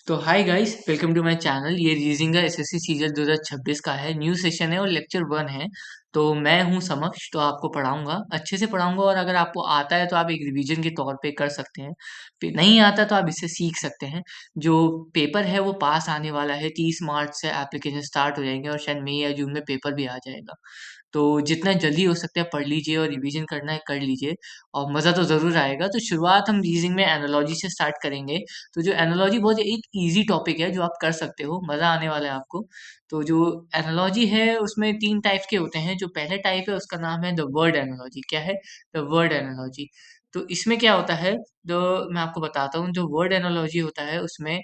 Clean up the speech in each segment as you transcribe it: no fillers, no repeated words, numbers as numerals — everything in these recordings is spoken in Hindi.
तो hi guys, welcome to my channel. ये रीजिंग का एसएससी सीजन 2026 का है, न्यू सेशन है और लेक्चर 1 है। तो मैं हूं समक्ष, तो आपको पढ़ाऊंगा, अच्छे से पढ़ाऊंगा। और अगर आपको आता है तो आप एक रिवीजन के तौर पे कर सकते हैं। नहीं आता तो आप इससे सीख सकते हैं। जो पेपर है वो पास आने वाला है, 30 मार्च से एप्लीकेशन स्टार्ट हो जाएंगे और शायद मई या जून में पेपर भी आ जाएगा। तो जितना जल्दी हो सकता है पढ़ लीजिए और रिवीजन करना है कर लीजिए, और मज़ा तो ज़रूर आएगा। तो शुरुआत हम रीजनिंग में एनालॉजी से स्टार्ट करेंगे। तो जो एनालॉजी बहुत एक इजी टॉपिक है जो आप कर सकते हो, मज़ा आने वाला है आपको। तो जो एनालॉजी है उसमें 3 टाइप के होते हैं। जो पहले टाइप है उसका नाम है द वर्ड एनालॉजी। क्या है? The word analogy. तो इसमें क्या होता है, जो मैं आपको बताता हूँ, जो वर्ड एनालॉजी होता है उसमें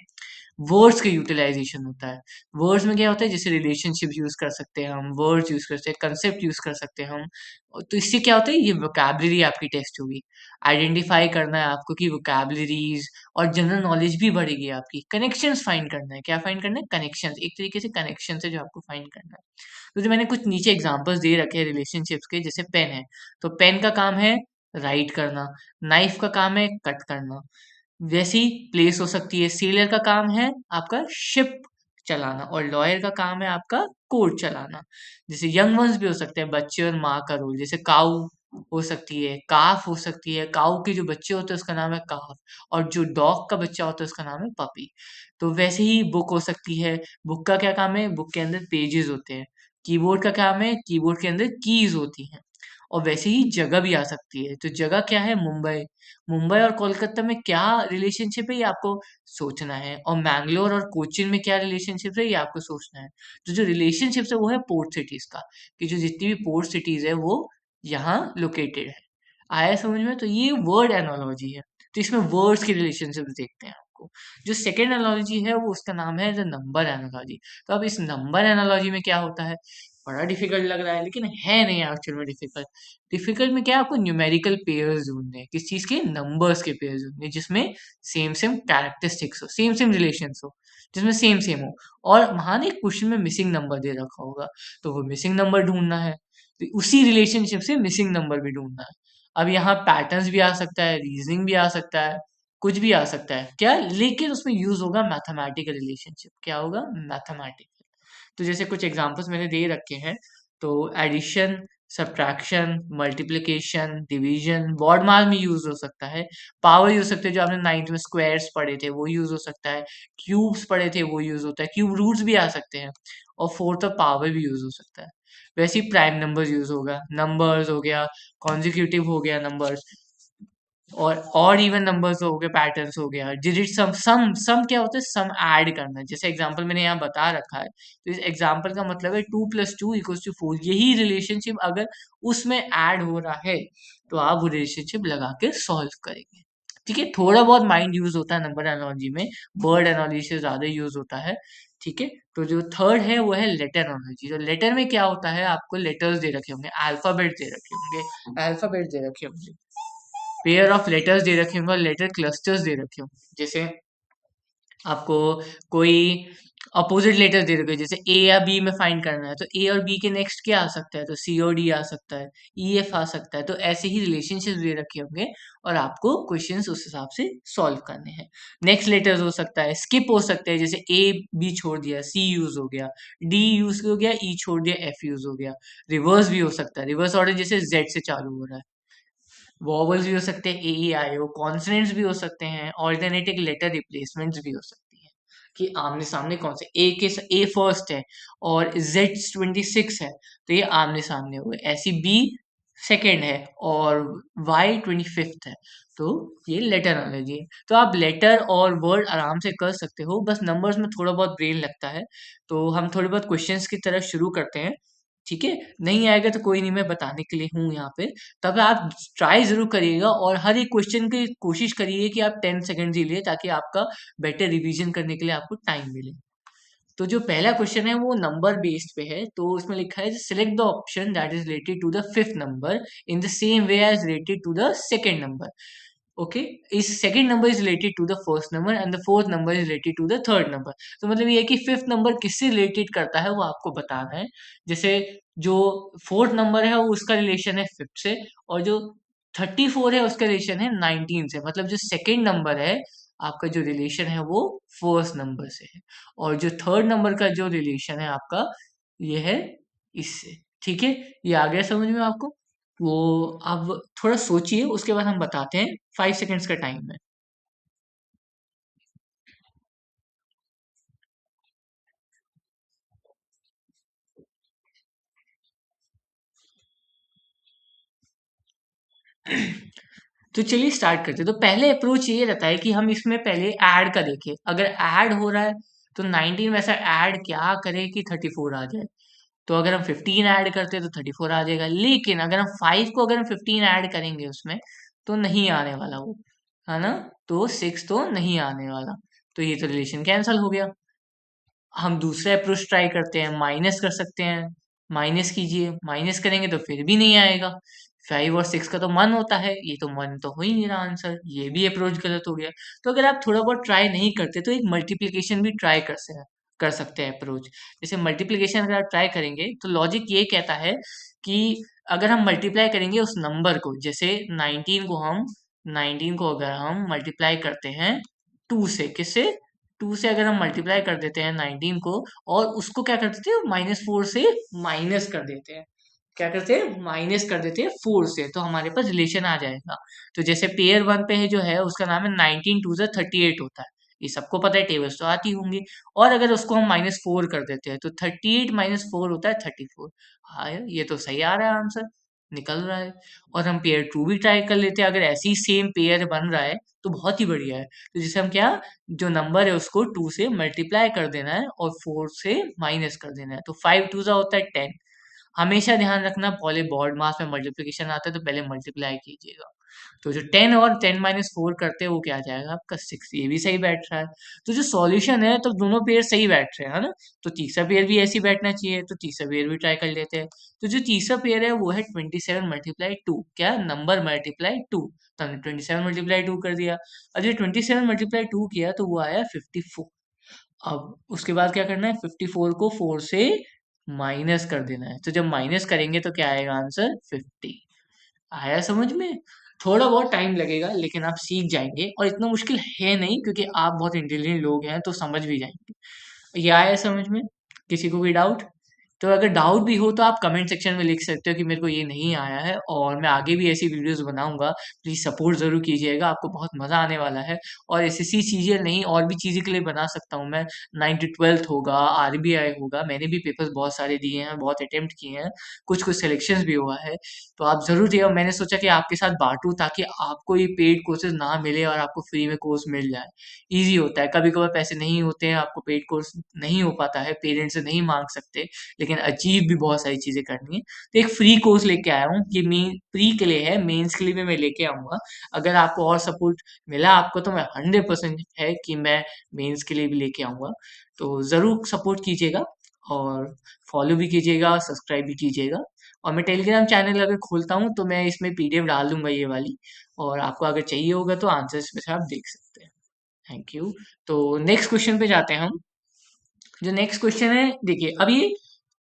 वर्ड्स का यूटिलाइजेशन होता है। वर्ड्स में क्या होता है, जैसे रिलेशनशिप यूज कर सकते हैं हम, वर्ड्स यूज कर सकते हैं, कंसेप्ट यूज कर सकते हैं हम। तो इससे क्या होता है, ये वोकैबलरी आपकी टेस्ट होगी। आइडेंटिफाई करना है आपको कि वोकैबलरीज और जनरल नॉलेज भी बढ़ेगी आपकी। कनेक्शंस फाइंड करना है। क्या फाइंड करना है? कनेक्शंस। एक तरीके से कनेक्शन है जो आपको फाइंड करना है। तो जो मैंने कुछ नीचे एग्जांपल्स दे रखे हैं रिलेशनशिप्स के, जैसे पेन है, तो पेन का काम है राइट करना। नाइफ का काम है कट करना। वैसी प्लेस हो सकती है। सेलर का काम है आपका शिप चलाना, और लॉयर का काम है आपका कोर्ट चलाना। जैसे यंग वंस भी हो सकते हैं, बच्चे और माँ का रोल। जैसे काऊ हो सकती है, काफ हो सकती है। काऊ के जो बच्चे होते हैं उसका नाम है काफ, और जो डॉग का बच्चा होता है उसका नाम है पपी। तो वैसे ही बुक हो सकती है। बुक का क्या काम है? बुक के अंदर पेजेस होते हैं। कीबोर्ड का काम है, कीबोर्ड के अंदर कीज होती हैं। और वैसे ही जगह भी आ सकती है। तो जगह क्या है? मुंबई। मुंबई और कोलकाता में क्या रिलेशनशिप है ये आपको सोचना है, और मैंगलोर और कोचीन में क्या रिलेशनशिप है ये आपको सोचना है। तो जो रिलेशनशिप है वो है पोर्ट सिटीज का, कि जो जितनी भी पोर्ट सिटीज है वो यहाँ लोकेटेड है। आया समझ में? तो ये वर्ड एनालॉजी है। तो इसमें वर्ड्स की रिलेशनशिप देखते हैं आपको। जो सेकेंड एनालॉजी है वो उसका नाम है द नंबर एनालॉजी। तो अब इस नंबर एनालॉजी में क्या होता है, बड़ा डिफिकल्ट लग रहा है लेकिन है नहीं एक्चुअल में डिफिकल्ट। डिफिकल्ट में क्या है, आपको न्यूमेरिकल पेयर्स ढूंढने हैं, किस चीज के? नंबर्स के पेयर्स ढूंढने हैं, जिसमें सेम सेम कैरेक्टरिस्टिक्स हो, सेम सेम रिलेशंस हो, जिसमें सेम सेम हो। और वहां ना एक क्वेश्चन में मिसिंग नंबर दे रखा होगा, तो वो मिसिंग नंबर ढूंढना है। तो उसी रिलेशनशिप से मिसिंग नंबर भी ढूंढना है। अब यहाँ पैटर्न्स भी आ सकता है, रीजनिंग भी आ सकता है, कुछ भी आ सकता है क्या, लेकिन उसमें यूज होगा मैथमेटिकल रिलेशनशिप। क्या होगा? मैथमेटिकल। तो जैसे कुछ एग्जांपल्स मैंने दे रखे हैं। तो addition, subtraction, multiplication, division, BODMAS में यूज हो सकता है। पावर यूज हो सकते हैं, जो आपने नाइन्थ में स्क्वायर्स पढ़े थे वो यूज हो सकता है। क्यूब्स पढ़े थे वो यूज होता है। क्यूब रूट्स भी आ सकते हैं। और फोर्थ ऑफ पावर भी यूज हो सकता है। वैसे ही प्राइम नंबर्स यूज होगा, नंबर्स हो गया, कॉन्जिक्यूटिव हो गया नंबर्स, और इवन नंबर्स हो गए, पैटर्न्स हो गया, डिजिट सम। सम क्या होता है? सम ऐड करना। जैसे एग्जांपल मैंने यहाँ बता रखा है, तो इस एग्जांपल का मतलब है 2 + 2 = 4। यही रिलेशनशिप अगर उसमें ऐड हो रहा है तो आप वो रिलेशनशिप लगा के सॉल्व करेंगे। ठीक है, थोड़ा बहुत माइंड यूज होता है नंबर एनालॉजी में, वर्ड एनालॉजी से ज्यादा यूज होता है। ठीक है। तो जो थर्ड है वो है लेटर एनालॉजी। तो लेटर में क्या होता है, आपको लेटर्स दे रखे होंगे, अल्फाबेट दे रखे होंगे, अल्फाबेट दे रखे होंगे, पेयर ऑफ लेटर्स दे रखे होंगे और लेटर क्लस्टर्स दे रखे होंगे। जैसे आपको कोई अपोजिट लेटर दे रखे, जैसे ए या बी में फाइंड करना है, तो ए और बी के नेक्स्ट क्या आ सकता है? तो सी और डी आ सकता है, ई एफ आ सकता है। तो ऐसे ही रिलेशनशिप दे रखे होंगे और आपको क्वेश्चंस उस हिसाब से सॉल्व करने हैं। नेक्स्ट लेटर्स हो सकता है, स्किप हो सकते हैं, जैसे ए बी छोड़ दिया, सी यूज हो गया, डी यूज हो गया, ई छोड़ दिया, एफ यूज हो गया। रिवर्स भी हो सकता है, रिवर्स ऑर्डर जैसे जेड से चालू हो रहा है। वॉवल्स भी हो सकते हैं, ए ई आई ओ। कॉन्सोनेंट्स भी हो सकते हैं, ऑल्टरनेटिव लेटर रिप्लेसमेंट्स भी हो सकती हैं, कि आमने सामने कौन से ए फर्स्ट है और जेड 26 है, तो ये आमने सामने हुए। ऐसी बी सेकेंड है और वाई 25th है। तो ये लेटर एनालॉजी है। तो आप लेटर और वर्ड आराम से कर सकते हो, बस नंबर्स में थोड़ा बहुत ब्रेन लगता है। तो हम थोड़े बहुत क्वेश्चंस की तरफ शुरू करते हैं। ठीक है। नहीं आएगा तो कोई नहीं, मैं बताने के लिए हूँ यहाँ पे। तब आप ट्राई जरूर करिएगा और हर एक क्वेश्चन की कोशिश करिए कि आप 10 सेकंड ही लिए, ताकि आपका बेटर रिवीजन करने के लिए आपको टाइम मिले। तो जो पहला क्वेश्चन है वो नंबर बेस्ड पे है। तो उसमें लिखा है, select the option that is related to the fifth number in the same way as related to the second number. Okay. इस second number is related to the first number and the fourth number is related to the third number. तो मतलब ये है कि फिफ्थ नंबर किससे रिलेटेड करता है वो आपको बताना है। जैसे जो फोर्थ नंबर है वो उसका रिलेशन है फिफ्थ से, और जो 34 है उसका रिलेशन है 19 से। मतलब जो सेकंड नंबर है आपका जो रिलेशन है वो फर्स्ट नंबर से है, और जो थर्ड नंबर का जो रिलेशन है आपका, ये है इससे। ठीक है, ये आ गया समझ में आपको? वो अब थोड़ा सोचिए, उसके बाद हम बताते हैं। 5 सेकेंड्स का टाइम है। तो चलिए स्टार्ट करते हैं। तो पहले अप्रोच ये रहता है कि हम इसमें पहले ऐड का देखें। अगर ऐड हो रहा है तो 19 वैसा ऐड क्या करे कि 34 आ जाए। तो अगर हम 15 ऐड करते हैं तो 34 आ जाएगा, लेकिन अगर हम 5 को अगर हम 15 ऐड करेंगे उसमें, तो नहीं आने वाला वो, है ना? तो 6 तो नहीं आने वाला। तो ये तो रिलेशन कैंसल हो गया। हम दूसरा अप्रोच ट्राई करते हैं, माइनस कर सकते हैं। माइनस कीजिए, माइनस करेंगे तो फिर भी नहीं आएगा। 5 और 6 का तो मन होता है, ये तो मन तो हो ही नहीं रहा आंसर, ये भी अप्रोच गलत हो गया। तो अगर आप थोड़ा बहुत ट्राई नहीं करते तो एक मल्टीप्लिकेशन भी ट्राई कर सकते हैं अप्रोच। जैसे मल्टीप्लिकेशन अगर आप ट्राई करेंगे तो लॉजिक ये कहता है कि अगर हम मल्टीप्लाई करेंगे उस नंबर को, जैसे 19 को अगर हम मल्टीप्लाई करते हैं 2 से, किससे? 2 से अगर हम मल्टीप्लाई कर देते हैं 19 को, और उसको क्या कर देते हैं, -4 से माइनस कर देते हैं। क्या करते हैं, माइनस कर देते हैं 4 से, तो हमारे पास रिलेशन आ जाएगा। तो जैसे पेयर वन पे है जो है उसका नाम है 19 2 38 होता है। ये सबको पता है, टेबल्स तो आती होंगी। और अगर उसको हम -4 कर देते हैं तो 38 - 4 होता है 34। हाँ यार, ये तो सही आ रहा है आंसर, निकल रहा है। और हम पेयर टू भी ट्राई कर लेते हैं, अगर ऐसी सेम पेयर बन रहा है तो बहुत ही बढ़िया है। तो जैसे हम क्या, जो नंबर है उसको 2 से मल्टीप्लाई कर देना है और 4 से माइनस कर देना है, तो 5 2 होता है 10। हमेशा ध्यान रखना, पहले बॉड मास में मल्टीप्लिकेशन आता है तो पहले मल्टीप्लाई कीजिएगा। तो जो 10 और 10 - 4 करते हैं वो क्या आ जाएगा आपका 6, ये भी सही बैठ रहा है। तो जो सॉल्यूशन है, तो दोनों पेयर सही बैठ रहे हैं, है ना? तो तीसरा पेयर भी ऐसे ही बैठना चाहिए, तो तीसरा पेयर भी ट्राई कर लेते हैं। तो जो तीसरा पेयर है वो है 27 × 2, क्या, नंबर मल्टीप्लाई टू। तो हमने 27 × 2 कर दिया। और जो 27 × 2 किया तो वो आया 54। अब उसके बाद क्या करना है, 54 को 4 से माइनस कर देना है। तो जब माइनस करेंगे तो क्या आएगा आंसर, 50। आया समझ में? थोड़ा बहुत टाइम लगेगा लेकिन आप सीख जाएंगे, और इतना मुश्किल है नहीं क्योंकि आप बहुत इंटेलिजेंट लोग हैं तो समझ भी जाएंगे। ये आया समझ में? किसी को कोई डाउट? तो अगर डाउट भी हो तो आप कमेंट सेक्शन में लिख सकते हो कि मेरे को ये नहीं आया है, और मैं आगे भी ऐसी वीडियोस बनाऊंगा। प्लीज सपोर्ट जरूर कीजिएगा, आपको बहुत मजा आने वाला है। और एसएससी चीजें नहीं, और भी चीजें के लिए बना सकता हूँ मैं। 9th 12th होगा, आरबीआई होगा, मैंने भी पेपर्स बहुत सारे दिए हैं, बहुत अटेम्प्ट किए हैं, कुछ कुछ सिलेक्शन भी हुआ है। तो आप जरूर दिए, और मैंने सोचा कि आपके साथ बांटूं ताकि आपको ये पेड कोर्सेज ना मिले और आपको फ्री में कोर्स मिल जाए। ईजी होता है, कभी कभार पैसे नहीं होते हैं, आपको पेड कोर्स नहीं हो पाता है, पेरेंट्स से नहीं मांग सकते, लेकिन अचीव भी बहुत सारी चीजें करनी है। तो एक फ्री कोर्स लेके आया हूँ, ये मेन प्री के लिए है, मेंस के लिए भी मैं लेके आऊंगा। अगर आपको और सपोर्ट मिला आपको तो मैं 100% है कि मैं मेंस के लिए भी लेके आऊंगा। तो जरूर सपोर्ट कीजिएगा, और फॉलो भी कीजिएगा, सब्सक्राइब भी कीजिएगा। और मैं टेलीग्राम चैनल अगर खोलता हूँ तो मैं इसमें पीडीएफ डाल दूंगा ये वाली, और आपको अगर चाहिए होगा तो आंसर्स में से आप देख सकते हैं। Thank you. तो नेक्स्ट क्वेश्चन पे जाते हैं हम। जो नेक्स्ट क्वेश्चन है, देखिए अब ये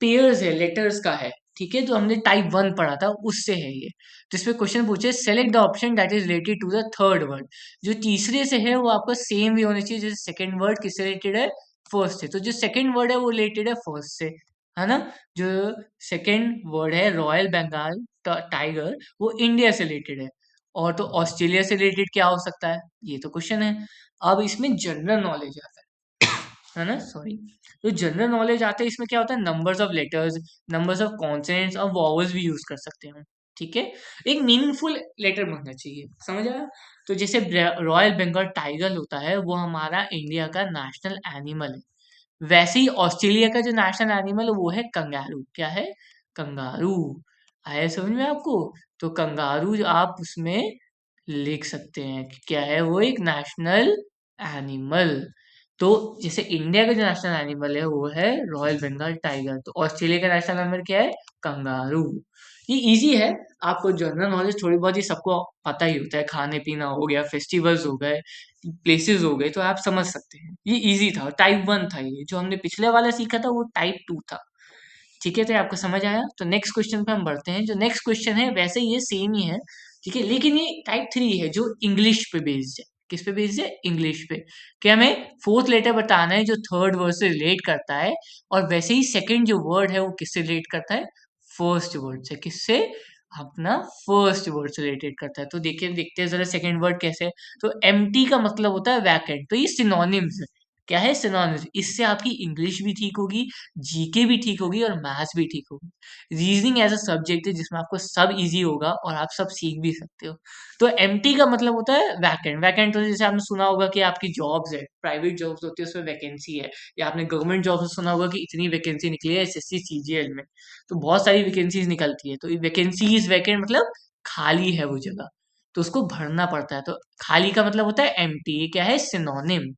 पेयर्स है, लेटर्स का है। ठीक है, जो हमने टाइप 1 पढ़ा था उससे है ये। तो इसमें क्वेश्चन पूछे, select the option that is related to the third word. जो तीसरे से है वो आपका सेम भी होना चाहिए, जैसे सेकंड वर्ड किससे रिलेटेड है, फर्स्ट से। तो जो सेकंड वर्ड है वो रिलेटेड है फर्स्ट से, है ना? जो सेकंड वर्ड है रॉयल बंगाल टाइगर, वो इंडिया से रिलेटेड है। और तो ऑस्ट्रेलिया से रिलेटेड क्या हो सकता है, ये तो क्वेश्चन है। अब इसमें जनरल नॉलेज आता है ना, सॉरी। तो जनरल नॉलेज आता है, इसमें क्या होता है, numbers of letters, numbers of consonants और वॉवल्स भी यूज कर सकते हैं। ठीक है, एक मीनिंगफुल लेटर बनना चाहिए, समझ आया? तो जैसे रॉयल बंगाल टाइगर होता है वो हमारा इंडिया का नेशनल एनिमल है। वैसे ही ऑस्ट्रेलिया का जो नेशनल एनिमल है वो है कंगारू। क्या है, कंगारू। आया समझ में आपको? तो कंगारू आप उसमें लिख सकते हैं कि क्या है, वो एक नेशनल एनिमल। तो जैसे इंडिया का जो नेशनल एनिमल है वो है रॉयल बंगाल टाइगर, तो ऑस्ट्रेलिया का नेशनल एनिमल क्या है, कंगारू। ये इजी है, आपको जनरल नॉलेज थोड़ी बहुत ही सबको पता ही होता है, खाने पीना हो गया, फेस्टिवल्स हो गए, प्लेसेस हो गए, तो आप समझ सकते हैं। ये इजी था, टाइप 1 था। ये जो हमने पिछले वाला सीखा था वो टाइप 2 था। ठीक है, तो ये आपको समझ आया? तो नेक्स्ट क्वेश्चन पे हम बढ़ते हैं। जो नेक्स्ट क्वेश्चन है वैसे ये सेम ही है, ठीक है, लेकिन ये टाइप 3 है जो इंग्लिश पे बेस्ड है। किस पे बेस्ड है? इंग्लिश पे। कि हमें फोर्थ लेटर बताना है जो थर्ड वर्ड से रिलेट करता है, और वैसे ही सेकंड जो वर्ड है वो किससे रिलेट करता है? फर्स्ट वर्ड से। किससे? अपना फर्स्ट वर्ड से रिलेटेड करता है। तो देखिए, देखते हैं जरा सेकंड वर्ड कैसे है। तो एम्प्टी का मतलब होता है वैकेंट। तो ये सिनोनिम्स है। क्या है? सिनोनिम्स। इससे आपकी इंग्लिश भी ठीक होगी, जीके भी ठीक होगी, और मैथ्स भी ठीक होगी। रीजनिंग एज अ सब्जेक्ट है जिसमें आपको सब इजी होगा और आप सब सीख भी सकते हो। तो एम्प्टी का मतलब होता है वैकेंट। वैकेंट तो जैसे आपने सुना होगा कि आपकी जॉब्स है, प्राइवेट जॉब्स होती है, उसमें वैकेंसी है, या आपने गवर्नमेंट जॉब से सुना होगा कि इतनी वैकेंसी निकली है एसएससी सीजीएल में। तो बहुत सारी वैकेंसीज निकलती है। तो ये वैकेंसीज, वैकेंट मतलब खाली है वो जगह, तो उसको भरना पड़ता है। तो खाली का मतलब होता है एम्प्टी। ये क्या है? सिनोनिम।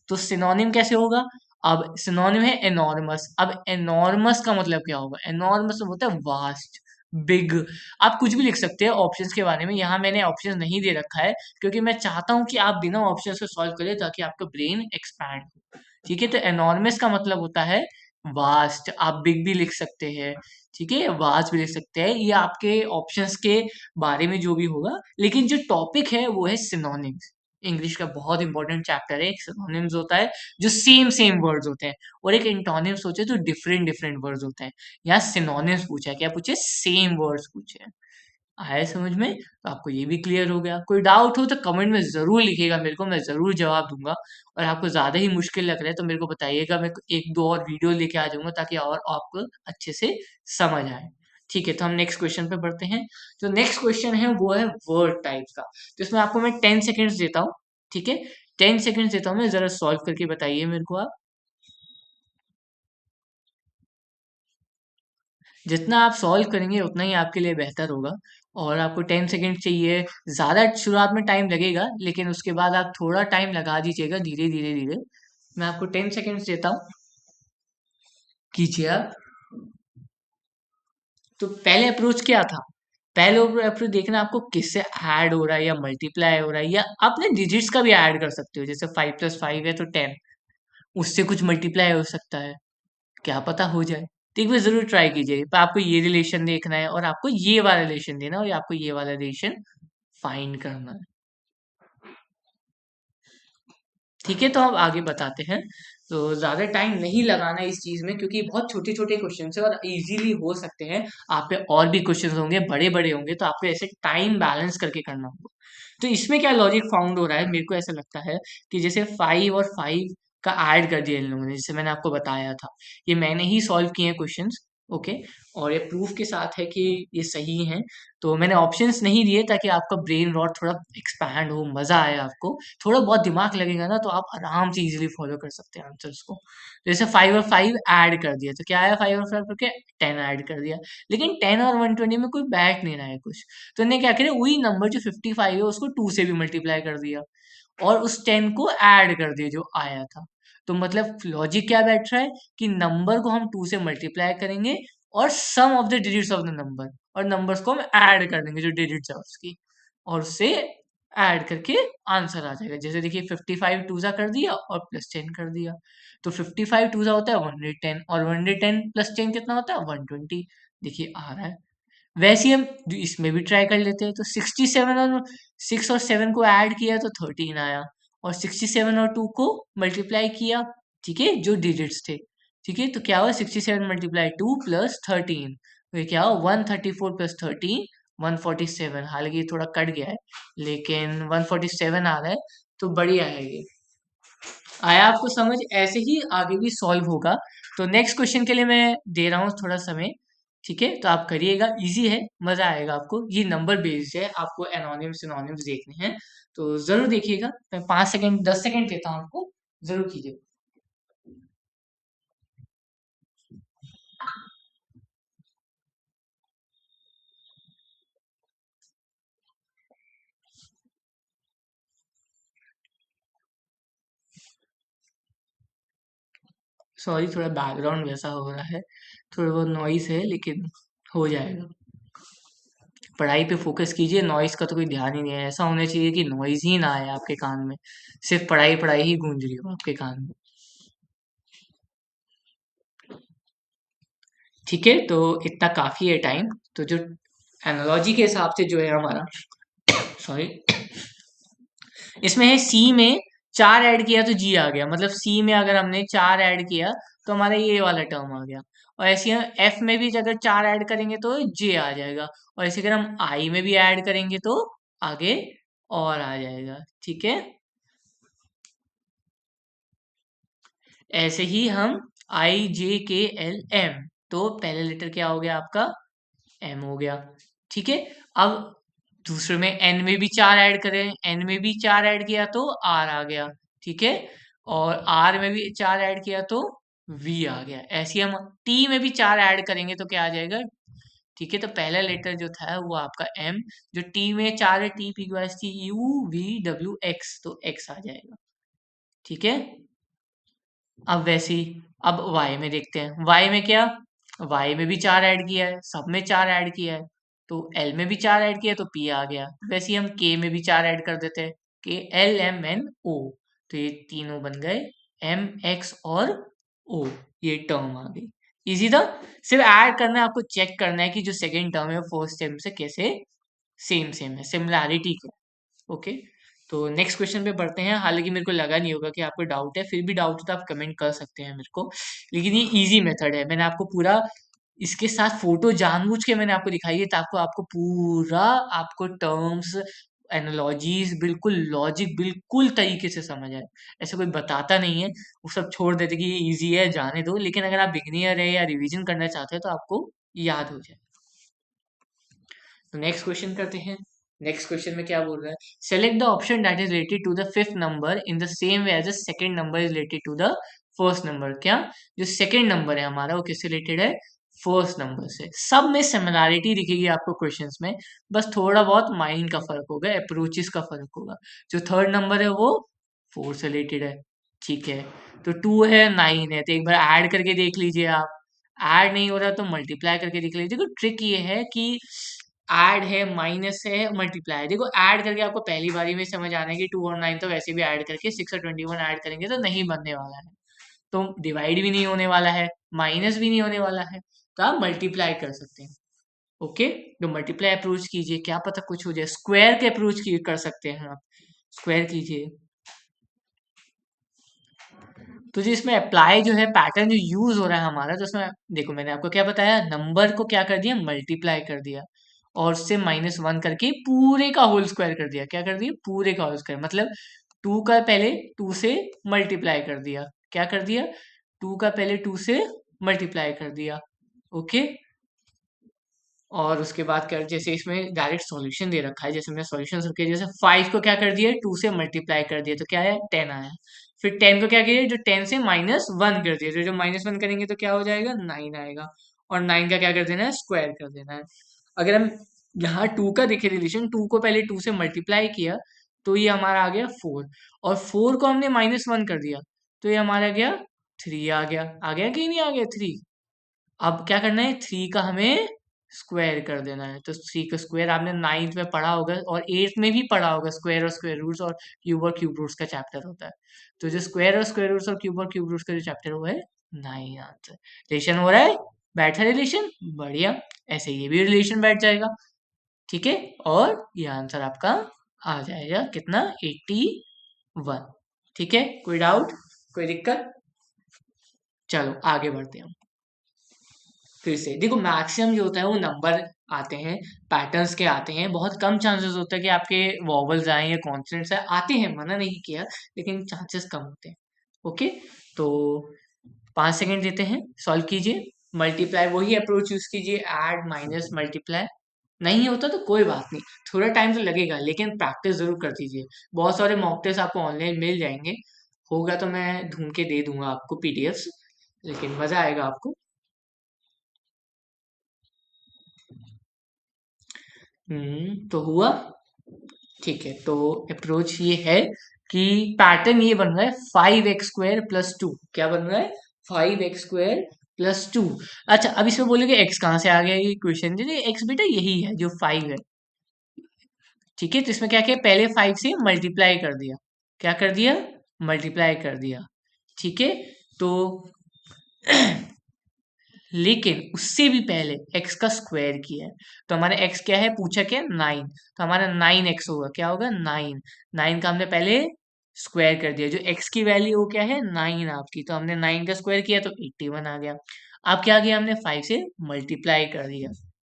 तो सिनोनिम कैसे होगा? अब सिनोनिम है एनॉर्मस। अब एनॉर्मस का मतलब क्या होगा? एनॉर्मस होता है वास्ट, बिग। आप कुछ भी लिख सकते हैं ऑप्शंस के बारे में। यहाँ मैंने ऑप्शन नहीं दे रखा है क्योंकि मैं चाहता हूँ कि आप बिना ऑप्शंस को सॉल्व करें ताकि आपका ब्रेन एक्सपैंड हो। ठीक है? तो एनॉर्मस का मतलब होता है वास्ट। आप बिग भी लिख सकते हैं, ठीक है, वास्ट भी लिख सकते हैं, ये आपके ऑप्शंस के बारे में जो भी होगा। लेकिन जो टॉपिक है वो है सिनोनिम्स। इंग्लिश का बहुत इंपॉर्टेंट चैप्टर है। एक सिनोनिम्स होता है जो सेम सेम वर्ड्स होते हैं, और एक इंटोनिम्स होते हैं जो डिफरेंट डिफरेंट वर्ड्स होते हैं। यहाँ सिनोनिम्स पूछा है, क्या पूछे? सेम वर्ड्स पूछे हैं। आया समझ में? तो आपको ये भी क्लियर हो गया। कोई डाउट हो तो कमेंट में जरूर लिखिएगा मेरे को, मैं जरूर जवाब दूंगा। और आपको ज्यादा ही मुश्किल लग रहा है तो मेरे को बताइएगा, मैं एक दो और वीडियो लेके आ जाऊंगा ताकि और आपको अच्छे से समझ आए। ठीक है, तो हम नेक्स्ट क्वेश्चन पे बढ़ते हैं। जो नेक्स्ट क्वेश्चन है वो है वर्ड टाइप का। तो इसमें आपको मैं 10 सेकेंड्स देता हूँ। ठीक है, 10 सेकेंड्स देता हूँ मैं, जरा सॉल्व करके बताइए मेरे को आप। जितना आप सॉल्व करेंगे उतना ही आपके लिए बेहतर होगा। और आपको 10 सेकेंड चाहिए। ज़्यादा शुरुआत में टाइम लगेगा, लेकिन उसके बाद आप थोड़ा टाइम लगा दीजिएगा, धीरे धीरे धीरे। मैं आपको 10 सेकेंड्स देता हूँ, कीजिए आप। तो पहले अप्रोच क्या था? पहले अप्रोच देखना आपको किससे ऐड हो रहा है या मल्टीप्लाई हो रहा है, या अपने डिजिट्स का भी ऐड कर सकते हो। जैसे 5 + 5 है तो 10, उससे कुछ मल्टीप्लाई हो सकता है, क्या पता हो जाए। तो एक बार जरूर ट्राई कीजिए। पर आपको ये रिलेशन देखना है, और आपको ये वाला रिलेशन देना है, और आपको ये वाला रिलेशन फाइंड करना है। ठीक है, तो अब आगे बताते हैं। तो ज्यादा टाइम नहीं लगाना इस चीज में, क्योंकि बहुत छोटे छोटे क्वेश्चन है और इजीली हो सकते हैं। आप पे और भी क्वेश्चन होंगे, बड़े बड़े होंगे, तो आपको ऐसे टाइम बैलेंस करके करना होगा। तो इसमें क्या लॉजिक फाउंड हो रहा है, मेरे को ऐसा लगता है कि जैसे 5 और 5 का ऐड कर दिया इन लोगों ने, जैसे मैंने आपको बताया था। ये मैंने ही सॉल्व किए हैं क्वेश्चंस। ओके, और ये प्रूफ के साथ है कि ये सही है। तो मैंने ऑप्शंस नहीं दिए ताकि आपका ब्रेन रॉट थोड़ा एक्सपैंड हो, मजा आए आपको। थोड़ा बहुत दिमाग लगेगा ना तो आप आराम से इजीली फॉलो कर सकते हैं आंसर्स को। तो जैसे 5 और 5 ऐड कर दिया तो क्या आया? 5 और 5 करके 10 ऐड कर दिया। लेकिन 10 और 120 में कोई बैठ नहीं रहा है कुछ। तो इन्हें क्या किया? वही नंबर जो 55 है उसको 2 से भी मल्टीप्लाई कर दिया, और उस 10 को ऐड कर दिया जो आया था। तो मतलब लॉजिक क्या बैठ रहा है कि नंबर को हम 2 से मल्टीप्लाई करेंगे, और sum of the digits of the number, और नंबर्स को हम ऐड कर देंगे जो डिजिट्स है उसकी, और उससे ऐड करके आंसर आ जाएगा। जैसे देखिए, 55 टूजा कर दिया और +10 कर दिया। तो 55 टूजा होता है 110, और 110 +10 कितना होता है? 120। देखिए आ रहा है। वैसे ही हम इसमें भी ट्राई कर लेते हैं। तो 67 और 6 और 7 को ऐड किया तो 13 आया, और 67 और 2 को मल्टीप्लाई किया, ठीक है, जो डिजिट्स थे। ठीक है, तो क्या हुआ? 67 × 2 + 13, तो ये क्या हुआ? 134 + 13, 147। हालांकि ये थोड़ा कट गया है, लेकिन 147 आ रहा है। तो बढ़िया है ये। आया आपको समझ? ऐसे ही आगे भी सॉल्व होगा। तो नेक्स्ट क्वेश्चन के लिए मैं दे रहा हूँ थोड़ा समय। ठीक है, तो आप करिएगा, इजी है, मजा आएगा आपको। ये नंबर बेस्ड है, आपको एनोनिम्स सिनोनिम्स देखने हैं। तो जरूर देखिएगा। मैं 5 सेकंड 10 सेकंड देता हूँ आपको, जरूर कीजिए। सॉरी, थोड़ा बैकग्राउंड वैसा हो रहा है, थोड़ा बहुत नॉइस है, लेकिन हो जाएगा। पढ़ाई पे फोकस कीजिए, नॉइस का तो कोई ध्यान ही नहीं है। ऐसा होना चाहिए कि नॉइस ही ना आए आपके कान में, सिर्फ पढ़ाई पढ़ाई ही गूंज रही हो आपके कान में। ठीक है, तो इतना काफी है टाइम। तो जो एनालॉजी के हिसाब से जो है हमारा, सॉरी, इसमें है सी में 4 ऐड किया तो जी आ गया, मतलब सी में अगर हमने 4 ऐड किया तो हमारा ये वाला टर्म आ गया। और ऐसे ही एफ में भी अगर 4 ऐड करेंगे तो जे आ जाएगा। और ऐसे अगर हम आई में भी ऐड करेंगे तो आगे और आ जाएगा। ठीक है, ऐसे ही हम आई जे के एल एम, तो पहले लेटर क्या हो गया आपका, एम हो गया। ठीक है, अब दूसरे में एन में भी 4 ऐड करें, एन में भी 4 ऐड किया तो आर आ गया। ठीक है, और आर में भी 4 ऐड किया तो वी आ गया। ऐसे ही हम टी में भी 4 ऐड करेंगे तो क्या आ जाएगा। ठीक है, तो पहला लेटर जो था वो आपका एम, जो टी में 4 है, T P Q R S T U V W x, तो एक्स आ जाएगा। ठीक है, अब वैसे ही अब y में देखते हैं। y में क्या, y में भी 4 ऐड किया है, सब में 4 ऐड किया है, तो l में भी 4 ऐड किया तो p आ गया। वैसे ही हम k में भी 4 ऐड कर देते हैं, k l m n o, तो ये तीनों बन गए m x और o, ये टर्म आ गई। इजी था, सिर्फ ऐड करना है, आपको चेक करना है कि जो सेकेंड टर्म है फर्स्ट टर्म से कैसे सेम सेम है, सिमिलैरिटी क्या है। ओके, तो नेक्स्ट क्वेश्चन पे बढ़ते हैं। हालांकि मेरे को लगा नहीं होगा कि आपको डाउट है, फिर भी डाउट हो तो आप कमेंट कर सकते हैं मेरे को, लेकिन ये इजी मेथड है। मैंने आपको पूरा इसके साथ फोटो जानबूझ के मैंने आपको दिखाई है ताकि आपको पूरा, आपको टर्म्स, एनालॉजीज, बिल्कुल लॉजिक बिल्कुल तरीके से समझ आए। ऐसा कोई बताता नहीं है, वो सब छोड़ देते कि ये इजी है जाने दो, लेकिन अगर आप बिगिनियर है या रिवीजन करना चाहते हैं तो आपको याद हो जाए। तो नेक्स्ट क्वेश्चन करते हैं। नेक्स्ट क्वेश्चन में क्या बोल रहा है, select the option that is related to the fifth number in the same way as the second number is related to the first number. क्या, जो सेकंड नंबर है हमारा वो किससे रिलेटेड है, फर्स्ट नंबर से। सब में सिमिलैरिटी दिखेगी आपको क्वेश्चंस में, बस थोड़ा बहुत माइंड का फर्क होगा, अप्रोचेस का फर्क होगा। जो थर्ड नंबर है वो फोर से रिलेटेड है। ठीक है, तो 2 है 9 है, तो एक बार ऐड करके देख लीजिए आप। ऐड नहीं हो रहा तो मल्टीप्लाई करके देख लीजिए। देखो ट्रिक ये है कि ऐड है, माइनस है, मल्टीप्लाई है। देखो ऐड करके आपको पहली बारी में समझ आना है कि 2 और 9 तो वैसे भी ऐड करके 6 और 21 ऐड करेंगे तो नहीं बनने वाला है, तो डिवाइड भी नहीं होने वाला है, माइनस भी नहीं होने वाला है, तो आप मल्टीप्लाई कर सकते हैं। ओके, तो मल्टीप्लाई अप्रोच कीजिए, क्या पता कुछ हो जाए। स्क्वायर के अप्रोच की कर सकते हैं आप, स्क्वायर कीजिए। तो जी इसमें अप्लाई जो है पैटर्न जो यूज हो रहा है हमारा, तो उसमें देखो मैंने आपको क्या बताया, नंबर को क्या कर दिया, मल्टीप्लाई कर दिया, और उससे -1 करके पूरे का होल स्क्वायर कर दिया। क्या कर दिया, पूरे का होल स्क्वायर, मतलब 2 का पहले 2 से मल्टीप्लाई कर दिया। क्या कर दिया, 2 का पहले 2 से मल्टीप्लाई कर दिया। ओके, और उसके बाद कर, जैसे इसमें डायरेक्ट सॉल्यूशन दे रखा है, जैसे मैंने सॉल्यूशन रखे, जैसे 5 को क्या कर दिया, 2 से मल्टीप्लाई कर दिया तो क्या आया, 10 आया। फिर 10 को क्या किया, जो 10 से -1 कर दिया, जो जो -1 करेंगे तो क्या हो जाएगा, 9 आएगा। और 9 का क्या कर देना है, स्क्वायर कर देना है। अगर हम यहाँ 2 का देखें रिलेशन, 2 को पहले 2 से मल्टीप्लाई किया तो ये हमारा आ गया 4, और 4 को हमने -1 कर दिया तो ये हमारा गया 3 आ गया। आ गया कि नहीं आ गया 3। अब क्या करना है, 3 का हमें स्क्वायर कर देना है, तो 3 का स्क्वायर आपने 9th में पढ़ा होगा और 8th में भी पढ़ा होगा, स्क्वायर और स्क्वायर रूट्स और क्यूब और क्यूब रूट्स का चैप्टर होता है। तो जो स्क्वायर और स्क्वायर रूट्स और क्यूब रूट्स का जो चैप्टर हुआ है 9 आंसर। रिलेशन हो रहा है, बैठा रिलेशन, बढ़िया। ऐसे ये भी रिलेशन बैठ जाएगा। ठीक है, और ये आंसर आपका आ जाएगा कितना, 81। ठीक है, कोई डाउट, कोई दिक्कत। चलो आगे बढ़ते हैं। फिर से देखो, मैक्सिमम जो होता है वो नंबर आते हैं, पैटर्न्स के आते हैं। बहुत कम चांसेस होता है कि आपके वॉवल्स आए या कॉन्सोनेंट्स आए, आते हैं, मना नहीं किया, लेकिन चांसेस कम होते हैं। ओके, तो 5 सेकंड देते हैं, सॉल्व कीजिए। मल्टीप्लाई वही अप्रोच यूज कीजिए, ऐड माइनस मल्टीप्लाई। नहीं होता तो कोई बात नहीं, थोड़ा टाइम तो लगेगा, लेकिन प्रैक्टिस जरूर कर दीजिए। बहुत सारे मॉक टेस्ट आपको ऑनलाइन मिल जाएंगे, होगा तो मैं ढूंढ के दे दूंगा आपको पीडीएफ्स, लेकिन मजा आएगा आपको। तो हुआ। ठीक है, तो अप्रोच ये है कि पैटर्न ये बन रहा है 5x² + 2। क्या बन रहा है, 5x² + 2। अच्छा, अब इसमें बोलोगे x कहाँ से आ गया, ये क्वेश्चन दीजिए, x बेटा यही है जो 5 है। ठीक है, तो इसमें क्या किया, पहले 5 से मल्टीप्लाई कर दिया। क्या कर दिया, मल्टीप्लाई कर दिया। ठीक है, तो लेकिन उससे भी पहले x का स्क्वायर किया है। तो हमारा x क्या है, पूछा क्या, 9। तो हमारा 9x होगा, क्या होगा, 9। 9 का हमने पहले स्क्वायर कर दिया, जो x की वैल्यू वो क्या है, 9 आपकी, तो हमने 9 का स्क्वायर किया तो 81 आ गया। अब क्या किया हमने, 5 से मल्टीप्लाई कर दिया।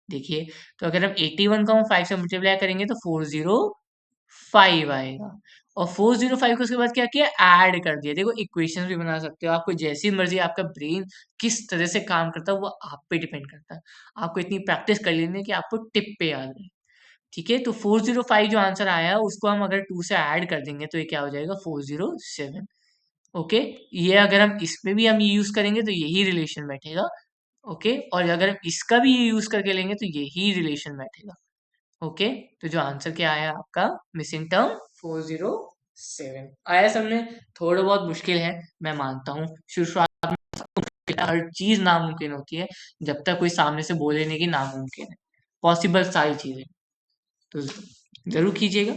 देखिए, तो अगर हम 81 को हम 5 से मल्टीप्लाई करेंगे तो 405 आएगा। और 405 को उसके बाद क्या किया, ऐड कर दिया। देखो, इक्वेशन भी बना सकते हो, आपको जैसी मर्जी, आपका ब्रेन किस तरह से काम करता है वो आप पे डिपेंड करता है। आपको इतनी प्रैक्टिस कर लेनी है कि आपको टिप पे याद रहे। ठीक है, तो 405 जो आंसर आया उसको हम अगर 2 से ऐड कर देंगे तो ये क्या हो जाएगा, 407। ओके, ये अगर हम इसमें भी हम ये यूज करेंगे तो यही रिलेशन बैठेगा। ओके, और अगर हम इसका भी ये यूज करके लेंगे तो यही रिलेशन बैठेगा। ओके, तो जो आंसर क्या आया आपका, मिसिंग टर्म 407 आया। सबने थोड़ा बहुत मुश्किल है, मैं मानता हूँ, शुरुआत में हर चीज नामुमकिन होती है जब तक कोई सामने से बोले नहीं कि नामुमकिन है। पॉसिबल सारी चीजें, तो जरूर कीजिएगा।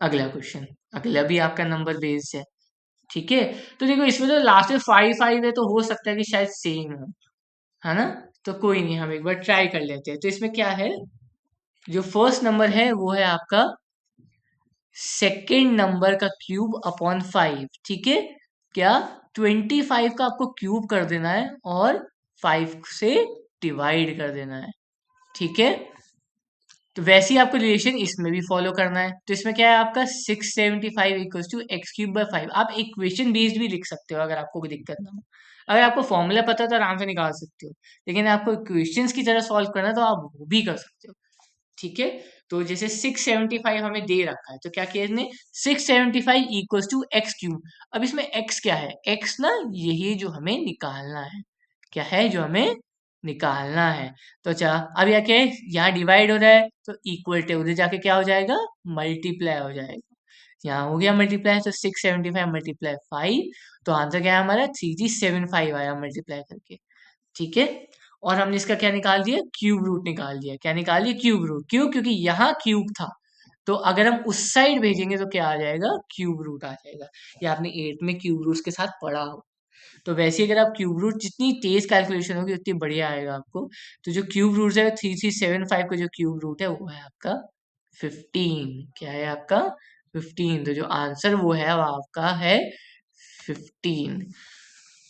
अगला क्वेश्चन, अगला भी आपका नंबर बेस्ड है। ठीक है, तो देखो इसमें तो लास्ट में 5 5 है, तो हो सकता है कि शायद सेम हो, है ना। तो कोई नहीं, हम एक बार ट्राई कर लेते हैं। तो इसमें क्या है, जो फर्स्ट नंबर है वो है आपका सेकेंड नंबर का क्यूब अपॉन 5। ठीक है, क्या, 25 का आपको क्यूब कर देना है और 5 से डिवाइड कर देना है। ठीक है, तो वैसे ही आपको रिलेशन इसमें भी फॉलो करना है। तो इसमें क्या है आपका 675 equals to X cube by 5। आप इक्वेशन बेस्ड भी लिख सकते हो अगर आपको कोई दिक्कत ना हो। अगर आपको फॉर्मूला पता है तो आराम से निकाल सकते हो, लेकिन आपको इक्वेशंस की तरह सॉल्व करना है तो आप वो भी कर सकते हो। ठीक है, तो जैसे 675 हमें दे रखा है, तो क्या किया इसने, 675 इक्वल्स टू एक्स क्यूब। अब इसमें एक्स क्या है, एक्स ना यही जो हमें निकालना है, क्या है जो हमें निकालना है। तो अच्छा, अब यह क्या है, यहाँ डिवाइड हो रहा है तो इक्वल टू उधर जाके क्या हो जाएगा, मल्टीप्लाई हो जाएगा। यहाँ हो गया मल्टीप्लाई, तो 675 मल्टीप्लाई 5, तो आंसर क्या है हमारा, 3375 आया मल्टीप्लाई करके। ठीक है, और हमने इसका क्या निकाल दिया, क्यूब रूट निकाल दिया। क्या निकाल दिया, क्यूब रूट। क्यों, क्योंकि यहाँ क्यूब था, तो अगर हम उस साइड भेजेंगे तो क्या आ जाएगा, क्यूब रूट आ जाएगा। ये आपने 8th में क्यूब रूट्स के साथ पढ़ा हो। तो वैसे ही अगर आप क्यूब रूट, जितनी तेज कैलकुलेशन होगी उतनी बढ़िया आएगा आपको। तो जो क्यूब रूट है 3375 का जो क्यूब रूट है वो है आपका 15। क्या है आपका, 15। तो जो आंसर वो है वो आपका है 15।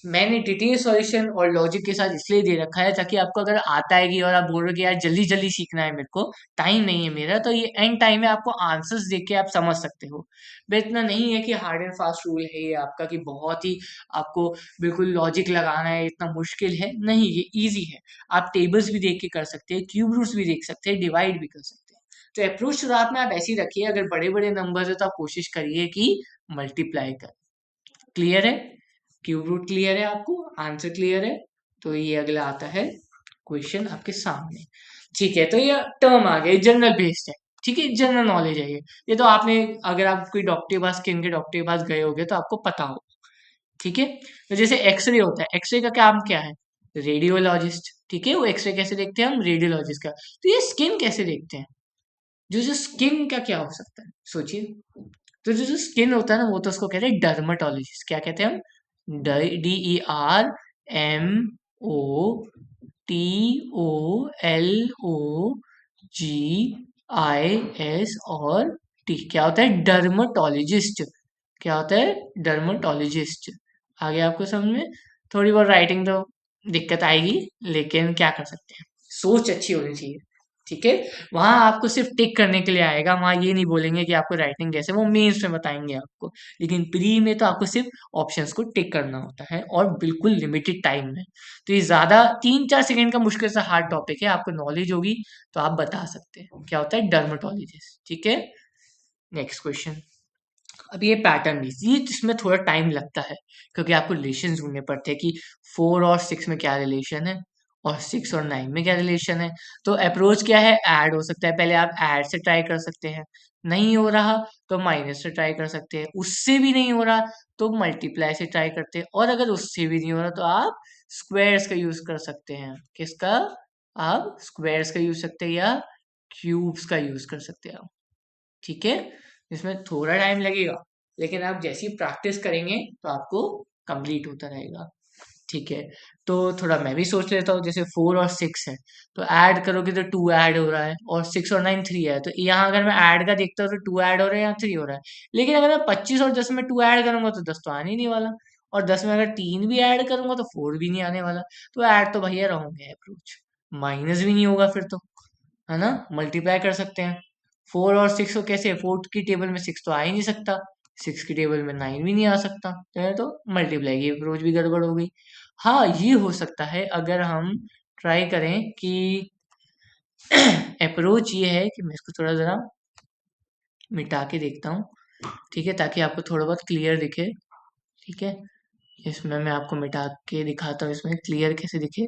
मैंने डिटेल सॉल्यूशन और लॉजिक के साथ इसलिए दे रखा है ताकि आपको अगर आता है कि और आप बोल रहे हो कि यार जल्दी जल्दी सीखना है, मेरे को टाइम नहीं है मेरा, तो ये एंड टाइम है, आपको आंसर्स देख के आप समझ सकते हो। बट इतना नहीं है कि हार्ड एंड फास्ट रूल है ये आपका कि बहुत ही आपको बिल्कुल लॉजिक लगाना है, इतना मुश्किल है नहीं, ये इजी है। आप टेबल्स भी देख के कर सकते हैं, क्यूब रूट्स भी देख सकते हैं, डिवाइड भी कर सकते हैं। तो अप्रोच शुरुआत में आप ऐसे ही रखिए, अगर बड़े बड़े नंबर है तो आप कोशिश करिए कि मल्टीप्लाई कर। क्लियर है, क्यूब रूट क्लियर है, आपको आंसर क्लियर है। तो ये अगला आता है क्वेश्चन आपके सामने। ठीक है, तो ये टर्म आ गया, जनरल बेस्ड है। ठीक है, जनरल नॉलेज है ये तो आपने, अगर आप कोई डॉक्टर के पास, स्किन के डॉक्टर के पास गए होगे तो आपको पता हो। ठीक है, तो जैसे एक्सरे होता है, एक्सरे का काम क्या है, रेडियोलॉजिस्ट। ठीक है, वो एक्सरे कैसे देखते हैं हम, रेडियोलॉजिस्ट का। तो ये स्किन कैसे देखते हैं, जो जो स्किन का क्या हो सकता है, सोचिए। तो जो जो स्किन होता है ना, वो तो उसको कहते हैं डर्माटोलॉजिस्ट। क्या कहते हैं हम, DERMOTOLOGIS और टी, क्या होता है, डर्माटोलॉजिस्ट। क्या होता है, डर्माटोलॉजिस्ट। आगे आपको समझ में, थोड़ी बहुत राइटिंग तो दिक्कत आएगी, लेकिन क्या कर सकते हैं, सोच अच्छी होनी चाहिए। ठीक है, वहां आपको सिर्फ टिक करने के लिए आएगा, वहां ये नहीं बोलेंगे कि आपको राइटिंग कैसे, वो मेंस में बताएंगे आपको। लेकिन प्री में तो आपको सिर्फ ऑप्शंस को टिक करना होता है, और बिल्कुल लिमिटेड टाइम में। तो ये ज्यादा 3 4 सेकंड का मुश्किल से हार्ड टॉपिक है, आपको नॉलेज होगी तो आप बता सकते हैं क्या होता है डर्मेटोलॉजिस्ट। ठीक है, नेक्स्ट क्वेश्चन। अब ये पैटर्न भी, ये इसमें थोड़ा टाइम लगता है, क्योंकि आपको रिलेशन ढूंढने पड़ते हैं कि 4 और 6 में क्या रिलेशन है, और 6 और 9 में क्या रिलेशन है। तो अप्रोच क्या है, ऐड हो सकता है, पहले आप ऐड से ट्राई कर सकते हैं, नहीं हो रहा तो माइनस से ट्राई कर सकते हैं, उससे भी नहीं हो रहा तो मल्टीप्लाई से ट्राई करते हैं, और अगर उससे भी नहीं हो रहा तो आप स्क्वायर्स का यूज कर सकते हैं। किसका, आप स्क्वायर्स का यूज सकते हैं या क्यूब्स का यूज कर सकते हैं। ठीक है, इसमें थोड़ा टाइम लगेगा, लेकिन आप जैसी प्रैक्टिस करेंगे तो आपको कंप्लीट होता रहेगा। ठीक है, तो थोड़ा मैं भी सोच लेता हूँ। जैसे 4 और 6 है, तो ऐड करोगे तो 2 ऐड हो रहा है, और 6 और 9 3 है, तो यहाँ अगर मैं ऐड का देखता हूँ तो 2 ऐड हो रहा है या 3 हो रहा है। लेकिन अगर मैं 25 और 10 में 2 ऐड करूंगा तो 10 तो आने ही नहीं वाला, और 10 में अगर 3 भी ऐड करूंगा तो 4 भी नहीं आने वाला। तो ऐड तो भैया रॉन्ग है अप्रोच, माइनस भी नहीं होगा फिर तो, है ना, मल्टीप्लाई कर सकते हैं। 4 और 6 को कैसे, 4 की टेबल में 6 तो आ ही नहीं सकता, 6 की टेबल में 9 भी नहीं आ सकता, तो मल्टीप्लाई की अप्रोच भी गड़बड़ हो गई। हाँ, ये हो सकता है अगर हम ट्राई करें कि अप्रोच ये है कि मैं इसको थोड़ा जरा मिटा के देखता हूँ, ठीक है, ताकि आपको थोड़ा बहुत क्लियर दिखे। ठीक है, इसमें मैं आपको मिटा के दिखाता हूँ, इसमें क्लियर कैसे दिखे।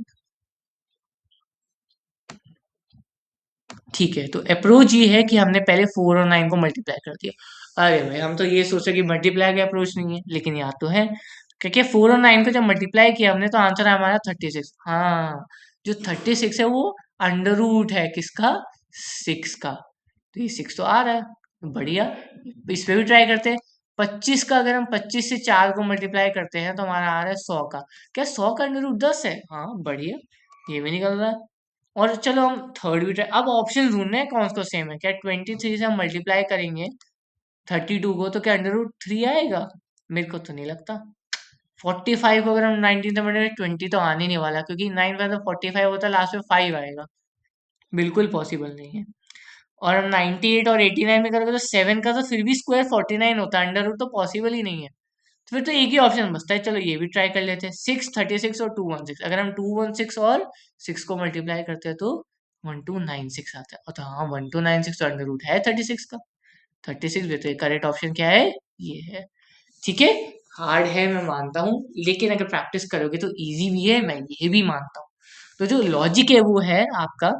ठीक है, तो अप्रोच ये है कि हमने पहले 4 और 9 को मल्टीप्लाई कर दिया। अरे भाई, हम तो ये सोचे कि मल्टीप्लाई का अप्रोच नहीं है, लेकिन यहाँ तो है, क्योंकि 4 और 9 को जब मल्टीप्लाई किया हमने तो आंसर है हमारा 36। हाँ, जो 36 है वो अंडर रूट है किसका, 6 का, तो ये 6 तो आ रहा है, बढ़िया। इस पे भी ट्राई करते हैं। 25 का अगर हम 25 से 4 को मल्टीप्लाई करते हैं तो हमारा आ रहा है 100 का। क्या 100 का अंडर रूट 10 है? हाँ, बढ़िया, ये भी निकल रहा है। और चलो हम थर्ड भी ट्राई, अब ऑप्शन ढूंढने हैं कौन सा सेम है। क्या 23 से हम मल्टीप्लाई करेंगे 32 को तो क्या अंडर रूट 3 आएगा? मेरे को तो नहीं लगता। 45 को अगर हम 19 से मल्टीप्लाई 20 तो आने नहीं वाला, क्योंकि 9 का तो 45 होता है, लास्ट में 5 आएगा, बिल्कुल पॉसिबल नहीं है। और हम 98 और 89 में करोगे तो 7 का तो फिर भी स्क्वायर 49 होता है, अंडर रूट तो पॉसिबल ही नहीं है। तो फिर तो एक ही ऑप्शन बचता है, चलो ये भी ट्राई कर लेते हैं। 6 36 और 216, अगर हम 216 और 6 को मल्टीप्लाई करते हैं तो 1296 आता है। और तो हाँ, 1296 तो अंडर रूट है 36 का, 36 भी, तो करेक्ट ऑप्शन क्या है, ये है। ठीक है, हार्ड है मैं मानता हूँ, लेकिन अगर प्रैक्टिस करोगे तो इजी भी है, मैं ये भी मानता हूँ। तो जो लॉजिक है वो है आपका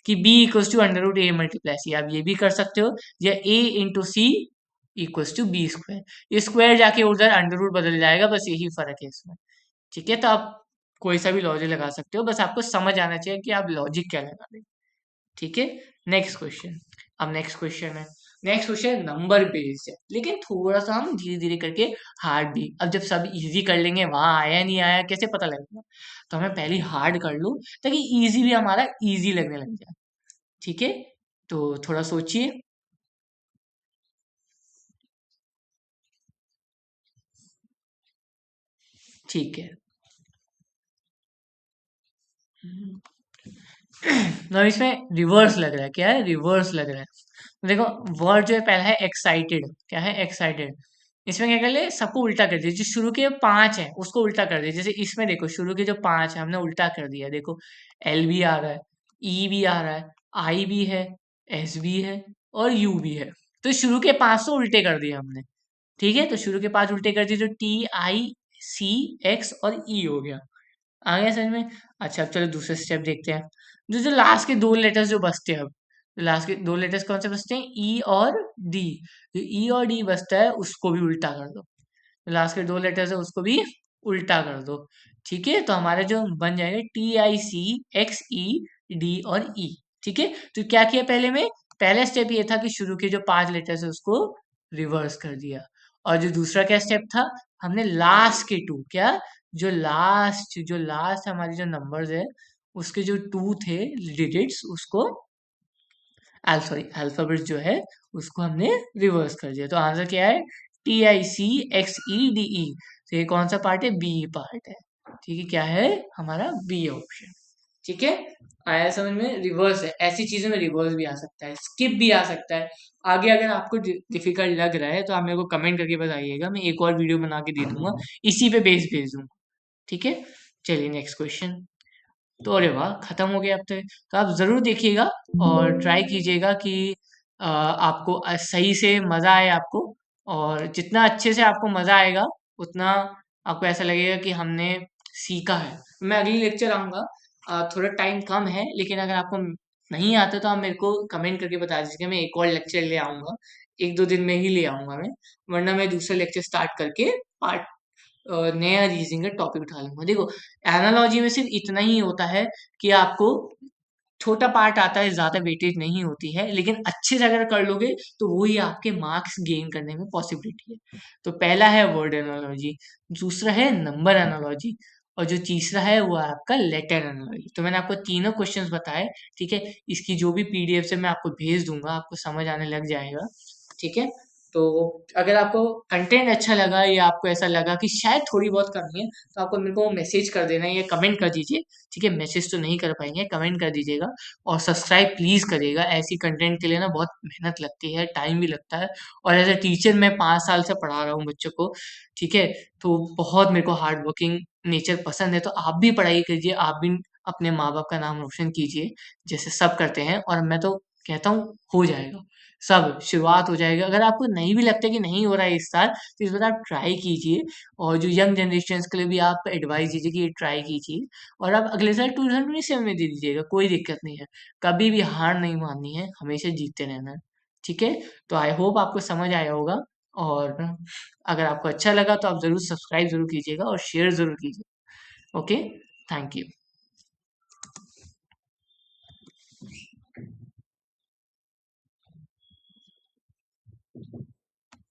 कि b equals to under root A multiply C, आप ये भी कर सकते हो, या a into C equals to B square. ये स्क्वायर जाके उधर अंडर रूट बदल जाएगा, बस यही फर्क है इसमें। ठीक है, तो आप कोई सा भी लॉजिक लगा सकते हो, बस आपको समझ आना चाहिए कि आप लॉजिक क्या लगा रहे हो। ठीक है, नेक्स्ट क्वेश्चन। अब नेक्स्ट क्वेश्चन नंबर बेस्ड है, लेकिन थोड़ा सा हम धीरे धीरे करके हार्ड भी। अब जब सब इजी कर लेंगे, वहां आया नहीं आया कैसे पता लगेगा, तो हमें पहले हार्ड कर लो ताकि इजी भी हमारा इजी लगने लग जाए। ठीक है, तो थोड़ा सोचिए। ठीक है। ना, इसमें रिवर्स लग रहा है, क्या है, रिवर्स लग रहा है। तो देखो, वर्ड जो है पहला है एक्साइटेड, क्या है, एक्साइटेड। इसमें क्या कर ले, सबको उल्टा कर दिया, जो शुरू के 5 है उसको उल्टा कर दिया। जैसे इसमें देखो, शुरू के जो 5 है हमने उल्टा कर दिया, देखो एल भी आ रहा है, ई भी आ रहा है, आई भी है, एस भी है, और यू भी है। तो शुरू के 5 तो उल्टे कर दिए हमने। ठीक है, तो शुरू के 5 उल्टे कर दिए, तो टी आई सी एक्स और ई हो गया। आ गया समझ में? अच्छा, अब चलो दूसरा स्टेप देखते हैं। जो जो लास्ट के 2 लेटर्स जो बचते हैं, अब लास्ट के 2 लेटर्स कौन से बचते हैं, ई और डी। जो ई और डी बचता है उसको भी उल्टा कर दो, लास्ट के 2 लेटर्स है उसको भी उल्टा कर दो। ठीक है, तो हमारे जो बन जाएगा T I C X E D और ई। ठीक है, तो क्या किया पहले में, पहला स्टेप ये था कि शुरू के जो 5 लेटर्स है उसको रिवर्स कर दिया। और जो दूसरा क्या स्टेप था, हमने लास्ट के 2, क्या, जो लास्ट हमारे जो नंबर्स है उसके जो 2 थे डिजिट्स, उसको सॉरी अल्फाबेट जो है उसको हमने रिवर्स कर दिया। तो आंसर क्या है, T I C X E D E. तो ये कौन सा पार्ट है, बी पार्ट है। ठीक है, क्या है हमारा, बी ऑप्शन। ठीक है, आया समझ में? रिवर्स है, ऐसी चीजों में रिवर्स भी आ सकता है, स्किप भी आ सकता है। आगे अगर आपको डिफिकल्ट लग रहा है तो आप मेरे को कमेंट करके बताइएगा, मैं एक और वीडियो बना के दे दूंगा, इसी पे बेस भेज दूंगा। ठीक है, चलिए नेक्स्ट क्वेश्चन। तो अरे वाह, खत्म हो गया अब तो आप जरूर देखिएगा और ट्राई कीजिएगा कि आपको सही से मजा आए आपको। और जितना अच्छे से आपको मजा आएगा उतना आपको ऐसा लगेगा कि हमने सीखा है। मैं अगली लेक्चर आऊंगा, थोड़ा टाइम कम है, लेकिन अगर आपको नहीं आता तो आप मेरे को कमेंट करके बता दीजिएगा, मैं एक और लेक्चर ले आऊंगा, 1 2 दिन में ही ले आऊंगा मैं। वरना मैं दूसरा लेक्चर स्टार्ट करके पार्ट नया रीजनिंग का टॉपिक उठा लूंगा। देखो, एनालॉजी में सिर्फ इतना ही होता है कि आपको छोटा पार्ट आता है, ज्यादा वेटेज नहीं होती है, लेकिन अच्छे से अगर कर लोगे तो वो ही आपके मार्क्स गेन करने में पॉसिबिलिटी है। तो पहला है वर्ड एनालॉजी, दूसरा है नंबर एनालॉजी, और जो तीसरा है वो है आपका लेटर एनालॉजी। तो मैंने आपको तीनों क्वेश्चंस बताए, ठीक है। इसकी जो भी पीडीएफ से मैं आपको भेज दूंगा, आपको समझ आने लग जाएगा, ठीक है। तो अगर आपको कंटेंट अच्छा लगा या आपको ऐसा लगा कि शायद थोड़ी बहुत करनी है, तो आपको मेरे को मैसेज कर देना या कमेंट कर दीजिए, ठीक है। मैसेज तो नहीं कर पाएंगे, कमेंट कर दीजिएगा। और सब्सक्राइब प्लीज करिएगा, ऐसी कंटेंट के लिए ना बहुत मेहनत लगती है, टाइम भी लगता है। और एज अ टीचर मैं 5 साल से पढ़ा रहा हूँ बच्चों को, ठीक है। तो बहुत मेरे को हार्ड वर्किंग नेचर पसंद है। तो आप भी पढ़ाई कीजिए, आप भी अपने माँ बाप का नाम रोशन कीजिए, जैसे सब करते हैं। और मैं तो कहता हूँ हो जाएगा, सब शुरुआत हो जाएगा। अगर आपको नहीं भी लगता कि नहीं हो रहा है इस साल, तो इस बार आप ट्राई कीजिए। और जो यंग जनरेशन के लिए भी आप एडवाइस दीजिए कि ये ट्राई कीजिए। और आप अगले साल 2027 में दे दीजिएगा, कोई दिक्कत नहीं है। कभी भी हार नहीं माननी है, हमेशा जीतते रहना है, ठीक है। तो आई होप आपको समझ आया होगा। और अगर आपको अच्छा लगा तो आप ज़रूर सब्सक्राइब ज़रूर कीजिएगा और शेयर ज़रूर कीजिए। Okay, thank you.